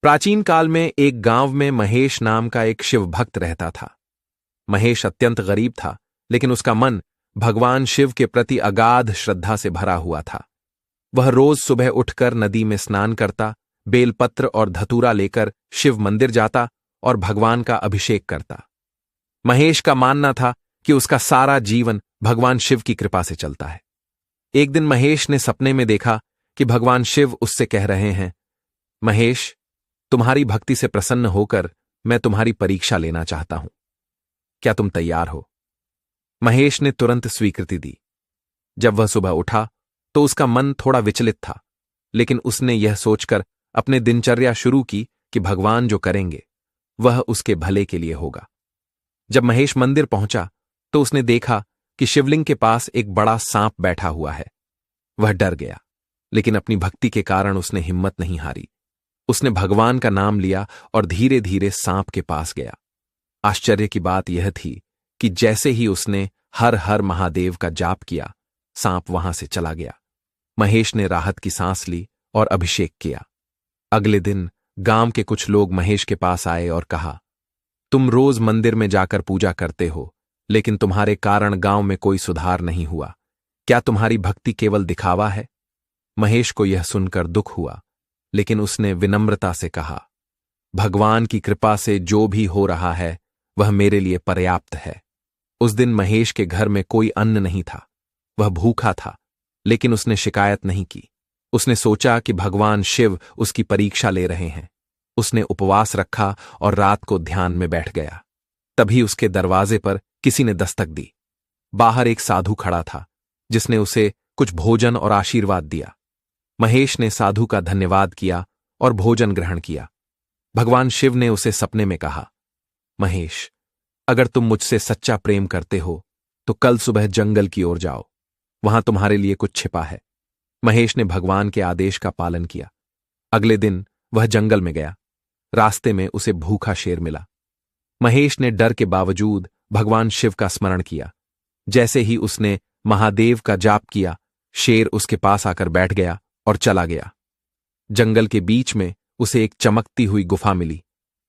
प्राचीन काल में एक गांव में महेश नाम का एक शिव भक्त रहता था। महेश अत्यंत गरीब था, लेकिन उसका मन भगवान शिव के प्रति अगाध श्रद्धा से भरा हुआ था। वह रोज सुबह उठकर नदी में स्नान करता, बेलपत्र और धतूरा लेकर शिव मंदिर जाता और भगवान का अभिषेक करता। महेश का मानना था कि उसका सारा जीवन भगवान शिव की कृपा से चलता है। एक दिन महेश ने सपने में देखा कि भगवान शिव उससे कह रहे हैं, महेश, तुम्हारी भक्ति से प्रसन्न होकर मैं तुम्हारी परीक्षा लेना चाहता हूं। क्या तुम तैयार हो? महेश ने तुरंत स्वीकृति दी। जब वह सुबह उठा तो उसका मन थोड़ा विचलित था, लेकिन उसने यह सोचकर अपने दिनचर्या शुरू की कि भगवान जो करेंगे वह उसके भले के लिए होगा। जब महेश मंदिर पहुंचा तो उसने देखा कि शिवलिंग के पास एक बड़ा सांप बैठा हुआ है। वह डर गया, लेकिन अपनी भक्ति के कारण उसने हिम्मत नहीं हारी। उसने भगवान का नाम लिया और धीरे धीरे सांप के पास गया। आश्चर्य की बात यह थी कि जैसे ही उसने हर हर महादेव का जाप किया, सांप वहां से चला गया। महेश ने राहत की सांस ली और अभिषेक किया। अगले दिन गांव के कुछ लोग महेश के पास आए और कहा, तुम रोज मंदिर में जाकर पूजा करते हो, लेकिन तुम्हारे कारण गांव में कोई सुधार नहीं हुआ। क्या तुम्हारी भक्ति केवल दिखावा है? महेश को यह सुनकर दुख हुआ, लेकिन उसने विनम्रता से कहा, भगवान की कृपा से जो भी हो रहा है वह मेरे लिए पर्याप्त है। उस दिन महेश के घर में कोई अन्न नहीं था। वह भूखा था, लेकिन उसने शिकायत नहीं की। उसने सोचा कि भगवान शिव उसकी परीक्षा ले रहे हैं। उसने उपवास रखा और रात को ध्यान में बैठ गया। तभी उसके दरवाजे पर किसी ने दस्तक दी। बाहर एक साधु खड़ा था, जिसने उसे कुछ भोजन और आशीर्वाद दिया। महेश ने साधु का धन्यवाद किया और भोजन ग्रहण किया। भगवान शिव ने उसे सपने में कहा, महेश, अगर तुम मुझसे सच्चा प्रेम करते हो तो कल सुबह जंगल की ओर जाओ। वहां तुम्हारे लिए कुछ छिपा है। महेश ने भगवान के आदेश का पालन किया। अगले दिन वह जंगल में गया। रास्ते में उसे भूखा शेर मिला। महेश ने डर के बावजूद भगवान शिव का स्मरण किया। जैसे ही उसने महादेव का जाप किया, शेर उसके पास आकर बैठ गया और चला गया। जंगल के बीच में उसे एक चमकती हुई गुफा मिली।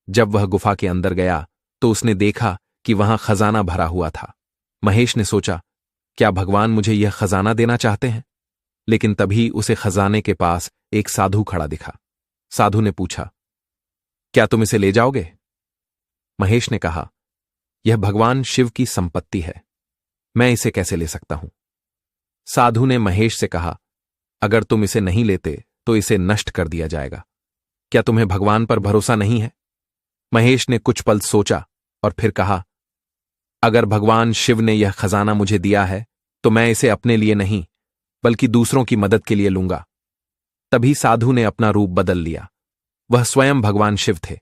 जब वह गुफा के अंदर गया तो उसने देखा कि वहां खजाना भरा हुआ था। महेश ने सोचा, क्या भगवान मुझे यह खजाना देना चाहते हैं? लेकिन तभी उसे खजाने के पास एक साधु खड़ा दिखा। साधु ने पूछा, क्या तुम इसे ले जाओगे? महेश ने कहा, यह भगवान शिव की संपत्ति है, मैं इसे कैसे ले सकता हूं? साधु ने महेश से कहा, अगर तुम इसे नहीं लेते तो इसे नष्ट कर दिया जाएगा। क्या तुम्हें भगवान पर भरोसा नहीं है? महेश ने कुछ पल सोचा और फिर कहा, अगर भगवान शिव ने यह खजाना मुझे दिया है तो मैं इसे अपने लिए नहीं बल्कि दूसरों की मदद के लिए लूंगा। तभी साधु ने अपना रूप बदल लिया। वह स्वयं भगवान शिव थे।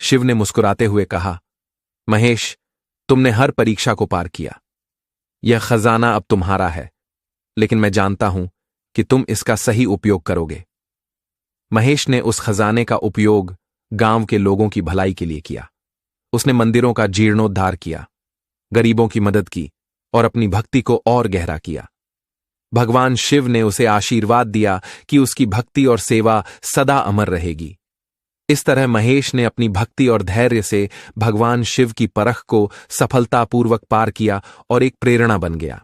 शिव ने मुस्कुराते हुए कहा, महेश, तुमने हर परीक्षा को पार किया। यह खजाना अब तुम्हारा है, लेकिन मैं जानता हूं कि तुम इसका सही उपयोग करोगे। महेश ने उस खजाने का उपयोग गांव के लोगों की भलाई के लिए किया। उसने मंदिरों का जीर्णोद्धार किया, गरीबों की मदद की और अपनी भक्ति को और गहरा किया। भगवान शिव ने उसे आशीर्वाद दिया कि उसकी भक्ति और सेवा सदा अमर रहेगी। इस तरह महेश ने अपनी भक्ति और धैर्य से भगवान शिव की परख को सफलतापूर्वक पार किया और एक प्रेरणा बन गया।